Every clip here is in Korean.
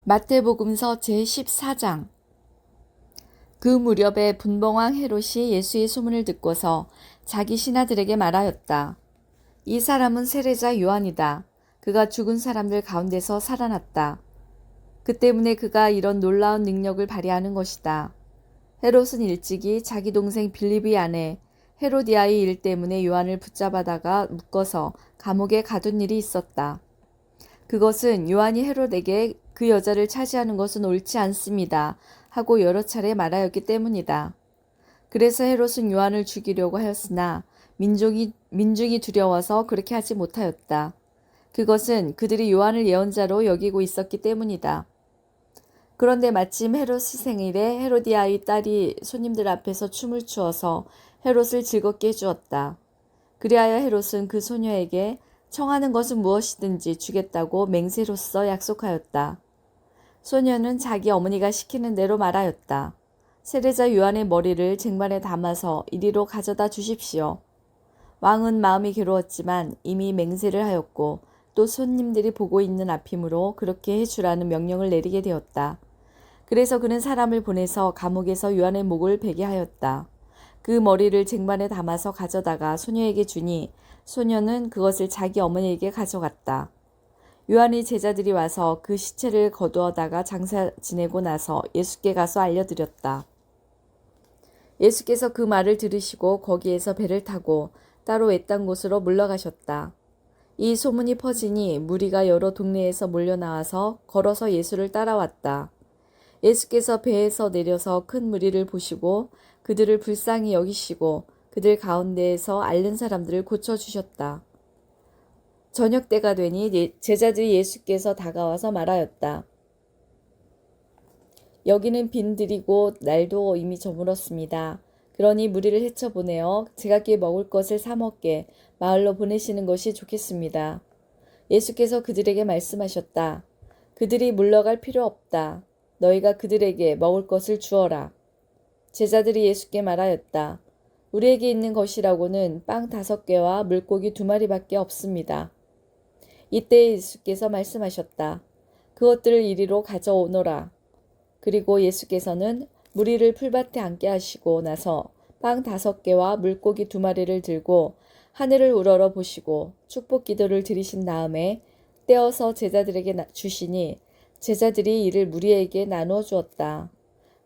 마태복음서 제14장. 그 무렵에 분봉왕 헤롯이 예수의 소문을 듣고서 자기 신하들에게 말하였다. 이 사람은 세례자 요한이다. 그가 죽은 사람들 가운데서 살아났다. 그 때문에 그가 이런 놀라운 능력을 발휘하는 것이다. 헤롯은 일찍이 자기 동생 빌립의 아내 헤로디아의 일 때문에 요한을 붙잡아다가 묶어서 감옥에 가둔 일이 있었다. 그것은 요한이 헤롯에게 그 여자를 차지하는 것은 옳지 않습니다 하고 여러 차례 말하였기 때문이다. 그래서 헤롯은 요한을 죽이려고 하였으나 민중이 두려워서 그렇게 하지 못하였다. 그것은 그들이 요한을 예언자로 여기고 있었기 때문이다. 그런데 마침 헤롯 생일에 헤로디아의 딸이 손님들 앞에서 춤을 추어서 헤롯을 즐겁게 해주었다. 그리하여 헤롯은 그 소녀에게 청하는 것은 무엇이든지 주겠다고 맹세로써 약속하였다. 소녀는 자기 어머니가 시키는 대로 말하였다. 세례자 요한의 머리를 쟁반에 담아서 이리로 가져다 주십시오. 왕은 마음이 괴로웠지만 이미 맹세를 하였고 또 손님들이 보고 있는 앞이므로 그렇게 해주라는 명령을 내리게 되었다. 그래서 그는 사람을 보내서 감옥에서 요한의 목을 베게 하였다. 그 머리를 쟁반에 담아서 가져다가 소녀에게 주니 소녀는 그것을 자기 어머니에게 가져갔다. 요한의 제자들이 와서 그 시체를 거두어다가 장사 지내고 나서 예수께 가서 알려드렸다. 예수께서 그 말을 들으시고 거기에서 배를 타고 따로 외딴 곳으로 물러가셨다. 이 소문이 퍼지니 무리가 여러 동네에서 몰려나와서 걸어서 예수를 따라왔다. 예수께서 배에서 내려서 큰 무리를 보시고 그들을 불쌍히 여기시고 그들 가운데에서 앓는 사람들을 고쳐주셨다. 저녁 때가 되니 제자들이 예수께서 다가와서 말하였다. 여기는 빈들이고 날도 이미 저물었습니다. 그러니 무리를 헤쳐보내어 제각기 먹을 것을 사 먹게 마을로 보내시는 것이 좋겠습니다. 예수께서 그들에게 말씀하셨다. 그들이 물러갈 필요 없다. 너희가 그들에게 먹을 것을 주어라. 제자들이 예수께 말하였다. 우리에게 있는 것이라고는 빵 5개와 물고기 2마리밖에 없습니다. 이때 예수께서 말씀하셨다. 그것들을 이리로 가져오너라. 그리고 예수께서는 무리를 풀밭에 앉게 하시고 나서 빵 5개와 물고기 2마리를 들고 하늘을 우러러 보시고 축복 기도를 드리신 다음에 떼어서 제자들에게 주시니 제자들이 이를 무리에게 나누어 주었다.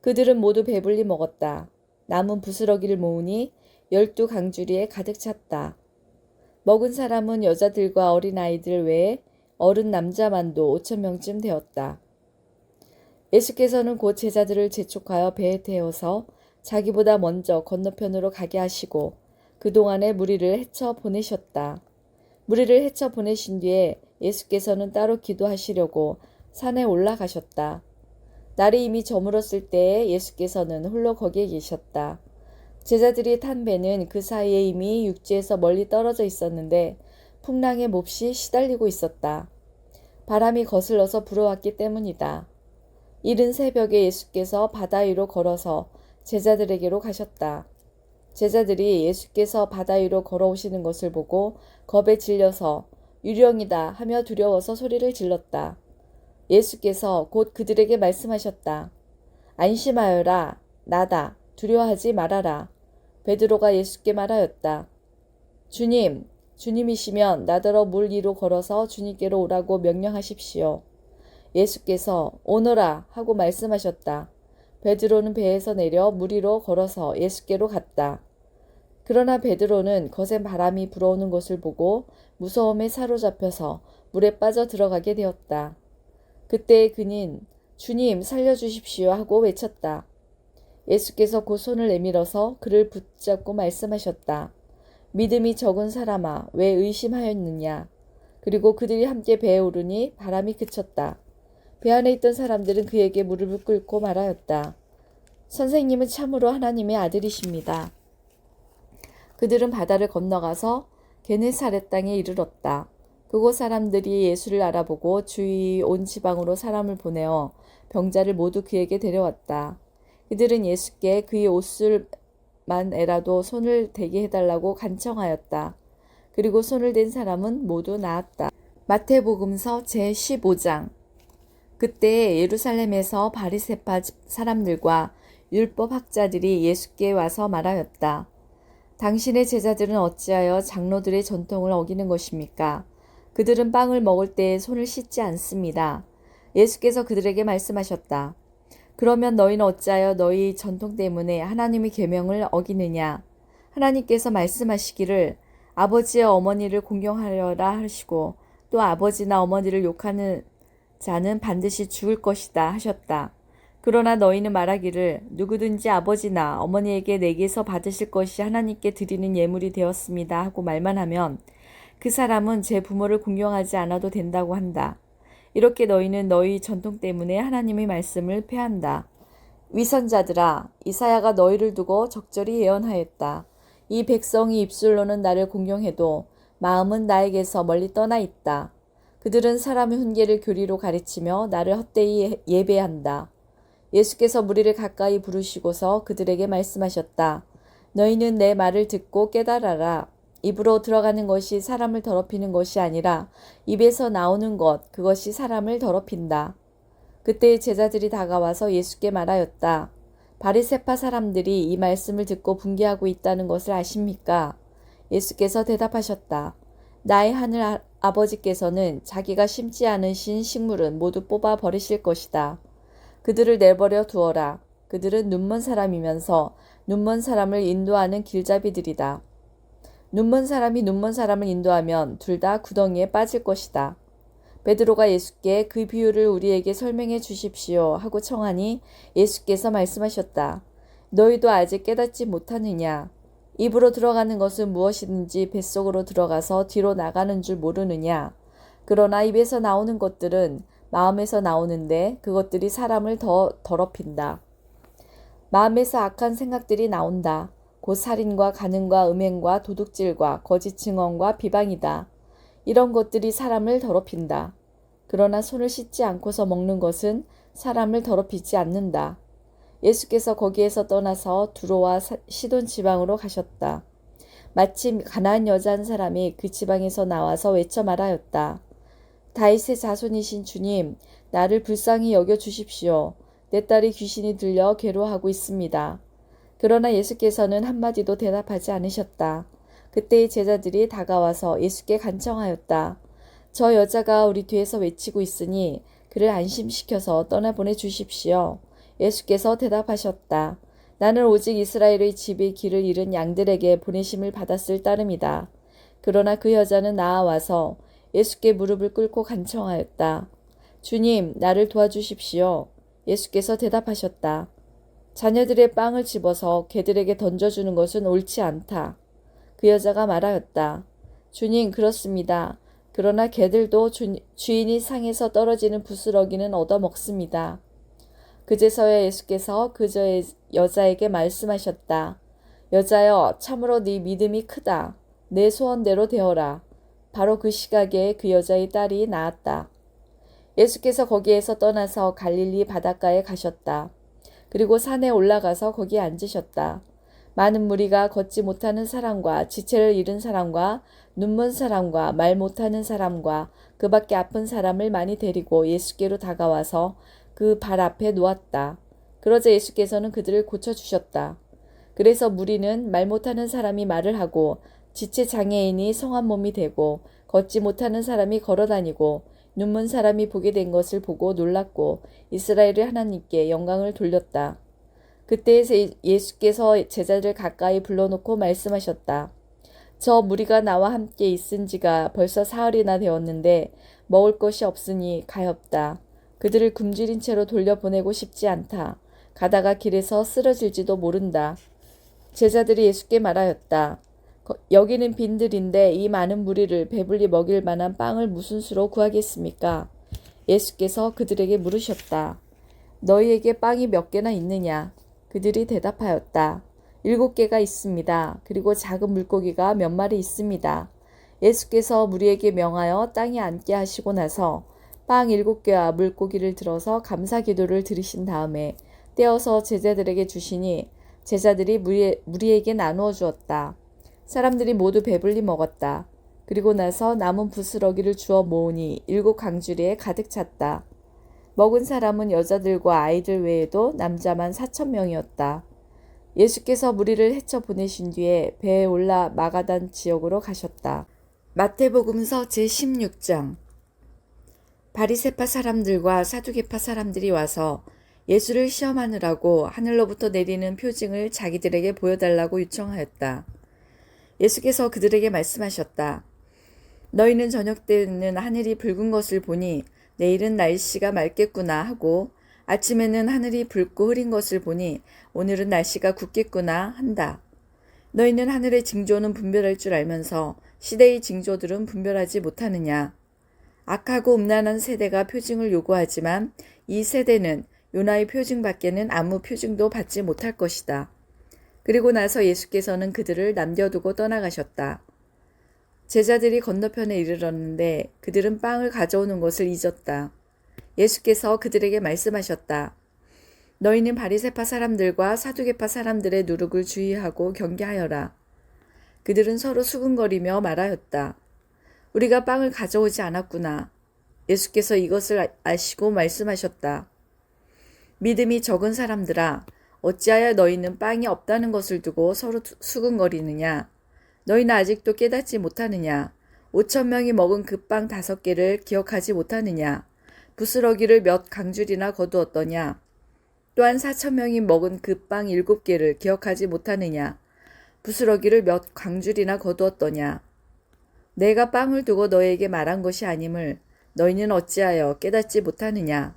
그들은 모두 배불리 먹었다. 남은 부스러기를 모으니 12강주리에 가득 찼다. 먹은 사람은 여자들과 어린아이들 외에 어른 남자만도 5,000명쯤 되었다. 예수께서는 곧 제자들을 재촉하여 배에 태워서 자기보다 먼저 건너편으로 가게 하시고 그동안에 무리를 헤쳐 보내셨다. 무리를 헤쳐 보내신 뒤에 예수께서는 따로 기도하시려고 산에 올라가셨다. 날이 이미 저물었을 때에 예수께서는 홀로 거기에 계셨다. 제자들이 탄 배는 그 사이에 이미 육지에서 멀리 떨어져 있었는데 풍랑에 몹시 시달리고 있었다. 바람이 거슬러서 불어왔기 때문이다. 이른 새벽에 예수께서 바다 위로 걸어서 제자들에게로 가셨다. 제자들이 예수께서 바다 위로 걸어오시는 것을 보고 겁에 질려서 유령이다 하며 두려워서 소리를 질렀다. 예수께서 곧 그들에게 말씀하셨다. 안심하여라. 나다. 두려워하지 말아라. 베드로가 예수께 말하였다. 주님, 주님이시면 나더러 물 위로 걸어서 주님께로 오라고 명령하십시오. 예수께서 오너라 하고 말씀하셨다. 베드로는 배에서 내려 물 위로 걸어서 예수께로 갔다. 그러나 베드로는 거센 바람이 불어오는 것을 보고 무서움에 사로잡혀서 물에 빠져 들어가게 되었다. 그때 그는 주님 살려주십시오 하고 외쳤다. 예수께서 곧 손을 내밀어서 그를 붙잡고 말씀하셨다. 믿음이 적은 사람아, 왜 의심하였느냐? 그리고 그들이 함께 배에 오르니 바람이 그쳤다. 배 안에 있던 사람들은 그에게 무릎을 꿇고 말하였다. 선생님은 참으로 하나님의 아들이십니다. 그들은 바다를 건너가서 게네사렛 땅에 이르렀다. 그곳 사람들이 예수를 알아보고 주위 온 지방으로 사람을 보내어 병자를 모두 그에게 데려왔다. 그들은 예수께 그의 옷술만 에라도 손을 대게 해달라고 간청하였다. 그리고 손을 댄 사람은 모두 나았다. 마태복음서 제15장. 그때 예루살렘에서 바리새파 사람들과 율법 학자들이 예수께 와서 말하였다. 당신의 제자들은 어찌하여 장로들의 전통을 어기는 것입니까? 그들은 빵을 먹을 때 손을 씻지 않습니다. 예수께서 그들에게 말씀하셨다. 그러면 너희는 어찌하여 너희 전통 때문에 하나님의 계명을 어기느냐? 하나님께서 말씀하시기를 아버지의 어머니를 공경하려라 하시고 또 아버지나 어머니를 욕하는 자는 반드시 죽을 것이다 하셨다. 그러나 너희는 말하기를 누구든지 아버지나 어머니에게 내게서 받으실 것이 하나님께 드리는 예물이 되었습니다 하고 말만 하면 그 사람은 제 부모를 공경하지 않아도 된다고 한다. 이렇게 너희는 너희 전통 때문에 하나님의 말씀을 폐한다. 위선자들아, 이사야가 너희를 두고 적절히 예언하였다. 이 백성이 입술로는 나를 공경해도 마음은 나에게서 멀리 떠나 있다. 그들은 사람의 훈계를 교리로 가르치며 나를 헛되이 예배한다. 예수께서 무리를 가까이 부르시고서 그들에게 말씀하셨다. 너희는 내 말을 듣고 깨달아라. 입으로 들어가는 것이 사람을 더럽히는 것이 아니라 입에서 나오는 것, 그것이 사람을 더럽힌다. 그때 제자들이 다가와서 예수께 말하였다. 바리새파 사람들이 이 말씀을 듣고 분개하고 있다는 것을 아십니까? 예수께서 대답하셨다. 나의 하늘 아버지께서는 자기가 심지 않으신 식물은 모두 뽑아 버리실 것이다. 그들을 내버려 두어라. 그들은 눈먼 사람이면서 눈먼 사람을 인도하는 길잡이들이다. 눈먼 사람이 눈먼 사람을 인도하면 둘 다 구덩이에 빠질 것이다. 베드로가 예수께 그 비유를 우리에게 설명해 주십시오 하고 청하니 예수께서 말씀하셨다. 너희도 아직 깨닫지 못하느냐? 입으로 들어가는 것은 무엇이든지 뱃속으로 들어가서 뒤로 나가는 줄 모르느냐? 그러나 입에서 나오는 것들은 마음에서 나오는데 그것들이 사람을 더 더럽힌다. 마음에서 악한 생각들이 나온다. 곧 살인과 간음과 음행과 도둑질과 거짓 증언과 비방이다. 이런 것들이 사람을 더럽힌다. 그러나 손을 씻지 않고서 먹는 것은 사람을 더럽히지 않는다. 예수께서 거기에서 떠나서 두로와 시돈 지방으로 가셨다. 마침 가나안 여자 한 사람이 그 지방에서 나와서 외쳐 말하였다. 다윗의 자손이신 주님, 나를 불쌍히 여겨 주십시오. 내 딸이 귀신이 들려 괴로워하고 있습니다. 그러나 예수께서는 한마디도 대답하지 않으셨다. 그때의 제자들이 다가와서 예수께 간청하였다. 저 여자가 우리 뒤에서 외치고 있으니 그를 안심시켜서 떠나보내 주십시오. 예수께서 대답하셨다. 나는 오직 이스라엘의 집의 길을 잃은 양들에게 보내심을 받았을 따름이다. 그러나 그 여자는 나아와서 예수께 무릎을 꿇고 간청하였다. 주님, 나를 도와주십시오. 예수께서 대답하셨다. 자녀들의 빵을 집어서 개들에게 던져주는 것은 옳지 않다. 그 여자가 말하였다. 주님, 그렇습니다. 그러나 개들도 주인이 상에서 떨어지는 부스러기는 얻어먹습니다. 그제서야 예수께서 그 여자에게 말씀하셨다. 여자여, 참으로 네 믿음이 크다. 내 소원대로 되어라. 바로 그 시각에 그 여자의 딸이 나았다. 예수께서 거기에서 떠나서 갈릴리 바닷가에 가셨다. 그리고 산에 올라가서 거기에 앉으셨다. 많은 무리가 걷지 못하는 사람과 지체를 잃은 사람과 눈먼 사람과 말 못하는 사람과 그 밖에 아픈 사람을 많이 데리고 예수께로 다가와서 그 발 앞에 놓았다. 그러자 예수께서는 그들을 고쳐주셨다. 그래서 무리는 말 못하는 사람이 말을 하고 지체 장애인이 성한 몸이 되고 걷지 못하는 사람이 걸어다니고 눈먼 사람이 보게 된 것을 보고 놀랐고 이스라엘의 하나님께 영광을 돌렸다. 그때 예수께서 제자들 가까이 불러놓고 말씀하셨다. 저 무리가 나와 함께 있은 지가 벌써 사흘이나 되었는데 먹을 것이 없으니 가엾다. 그들을 굶주린 채로 돌려보내고 싶지 않다. 가다가 길에서 쓰러질지도 모른다. 제자들이 예수께 말하였다. 여기는 빈들인데 이 많은 무리를 배불리 먹일 만한 빵을 무슨 수로 구하겠습니까? 예수께서 그들에게 물으셨다. 너희에게 빵이 몇 개나 있느냐? 그들이 대답하였다. 7개가 있습니다. 그리고 작은 물고기가 몇 마리 있습니다. 예수께서 무리에게 명하여 땅에 앉게 하시고 나서 빵 7개와 물고기를 들어서 감사 기도를 드리신 다음에 떼어서 제자들에게 주시니 제자들이 무리에게 나누어 주었다. 사람들이 모두 배불리 먹었다. 그리고 나서 남은 부스러기를 주워 모으니 7 강주리에 가득 찼다. 먹은 사람은 여자들과 아이들 외에도 남자만 4,000명이었다. 예수께서 무리를 헤쳐 보내신 뒤에 배에 올라 마가단 지역으로 가셨다. 마태복음서 제16장. 바리새파 사람들과 사두개파 사람들이 와서 예수를 시험하느라고 하늘로부터 내리는 표징을 자기들에게 보여달라고 요청하였다. 예수께서 그들에게 말씀하셨다. 너희는 저녁 때는 하늘이 붉은 것을 보니 내일은 날씨가 맑겠구나 하고 아침에는 하늘이 붉고 흐린 것을 보니 오늘은 날씨가 굳겠구나 한다. 너희는 하늘의 징조는 분별할 줄 알면서 시대의 징조들은 분별하지 못하느냐. 악하고 음란한 세대가 표징을 요구하지만 이 세대는 요나의 표징 밖에는 아무 표징도 받지 못할 것이다. 그리고 나서 예수께서는 그들을 남겨두고 떠나가셨다. 제자들이 건너편에 이르렀는데 그들은 빵을 가져오는 것을 잊었다. 예수께서 그들에게 말씀하셨다. 너희는 바리새파 사람들과 사두개파 사람들의 누룩을 주의하고 경계하여라. 그들은 서로 수근거리며 말하였다. 우리가 빵을 가져오지 않았구나. 예수께서 이것을 아시고 말씀하셨다. 믿음이 적은 사람들아, 어찌하여 너희는 빵이 없다는 것을 두고 서로 수근거리느냐. 너희는 아직도 깨닫지 못하느냐. 5,000명이 먹은 그 빵 5개를 기억하지 못하느냐. 부스러기를 몇 강줄이나 거두었더냐. 또한 4,000명이 먹은 그 빵 7개를 기억하지 못하느냐. 부스러기를 몇 강줄이나 거두었더냐. 내가 빵을 두고 너에게 말한 것이 아님을 너희는 어찌하여 깨닫지 못하느냐.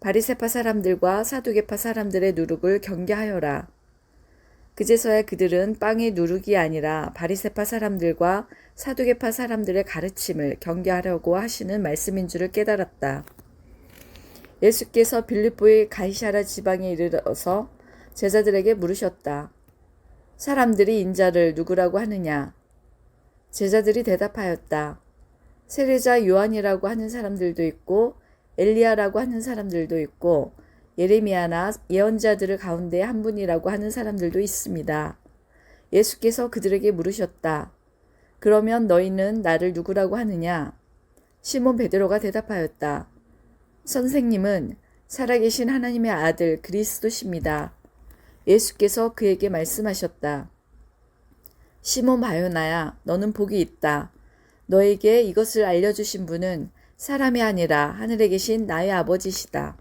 바리새파 사람들과 사두개파 사람들의 누룩을 경계하여라. 그제서야 그들은 빵의 누룩이 아니라 바리새파 사람들과 사두개파 사람들의 가르침을 경계하려고 하시는 말씀인 줄을 깨달았다. 예수께서 빌립보의 가이사랴 지방에 이르러서 제자들에게 물으셨다. 사람들이 인자를 누구라고 하느냐? 제자들이 대답하였다. 세례자 요한이라고 하는 사람들도 있고 엘리야라고 하는 사람들도 있고 예레미야나 예언자들 가운데 한 분이라고 하는 사람들도 있습니다. 예수께서 그들에게 물으셨다. 그러면 너희는 나를 누구라고 하느냐? 시몬 베드로가 대답하였다. 선생님은 살아계신 하나님의 아들 그리스도십니다. 예수께서 그에게 말씀하셨다. 시몬 바요나야, 너는 복이 있다. 너에게 이것을 알려주신 분은 사람이 아니라 하늘에 계신 나의 아버지시다.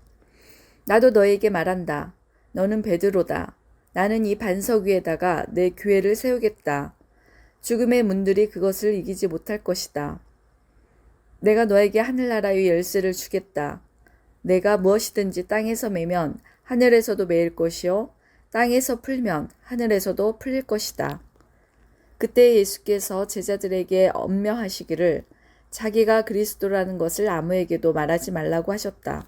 나도 너에게 말한다. 너는 베드로다. 나는 이 반석 위에다가 내 교회를 세우겠다. 죽음의 문들이 그것을 이기지 못할 것이다. 내가 너에게 하늘나라의 열쇠를 주겠다. 내가 무엇이든지 땅에서 매면 하늘에서도 매일 것이요 땅에서 풀면 하늘에서도 풀릴 것이다. 그때 예수께서 제자들에게 엄명하시기를 자기가 그리스도라는 것을 아무에게도 말하지 말라고 하셨다.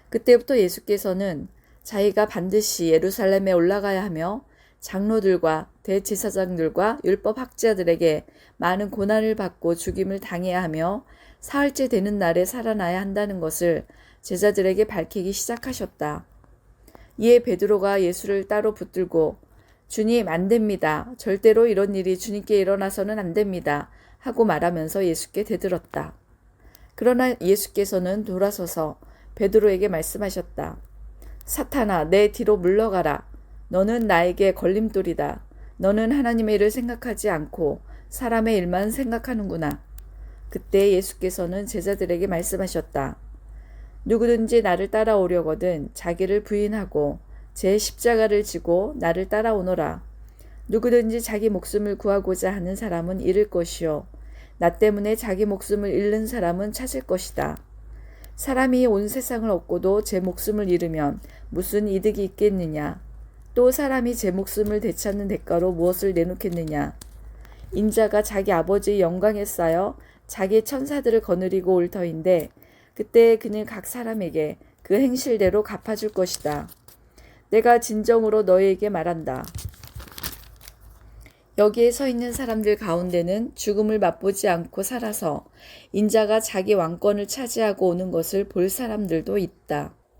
그때부터 예수께서는 자기가 반드시 예루살렘에 올라가야 하며 장로들과 대제사장들과 율법학자들에게 많은 고난을 받고 죽임을 당해야 하며 사흘째 되는 날에 살아나야 한다는 것을 제자들에게 밝히기 시작하셨다. 이에 베드로가 예수를 따로 붙들고 주님, 안 됩니다. 절대로 이런 일이 주님께 일어나서는 안 됩니다. 하고 말하면서 예수께 대들었다. 그러나 예수께서는 돌아서서 베드로에게 말씀하셨다. 사탄아, 내 뒤로 물러가라. 너는 나에게 걸림돌이다. 너는 하나님의 일을 생각하지 않고 사람의 일만 생각하는구나. 그때 예수께서는 제자들에게 말씀하셨다. 누구든지 나를 따라오려거든 자기를 부인하고 제 십자가를 지고 나를 따라오너라. 누구든지 자기 목숨을 구하고자 하는 사람은 잃을 것이요 나 때문에 자기 목숨을 잃는 사람은 찾을 것이다. 사람이 온 세상을 얻고도 제 목숨을 잃으면 무슨 이득이 있겠느냐. 또 사람이 제 목숨을 되찾는 대가로 무엇을 내놓겠느냐. 인자가 자기 아버지의 영광에 쌓여 자기 천사들을 거느리고 올 터인데 그때 그는 각 사람에게 그 행실대로 갚아줄 것이다. 내가 진정으로 너희에게 말한다. 여기에 서 있는 사람들 가운데는 죽음을 맛보지 않고 살아서 인자가 자기 왕권을 차지하고 오는 것을 볼 사람들도 있다.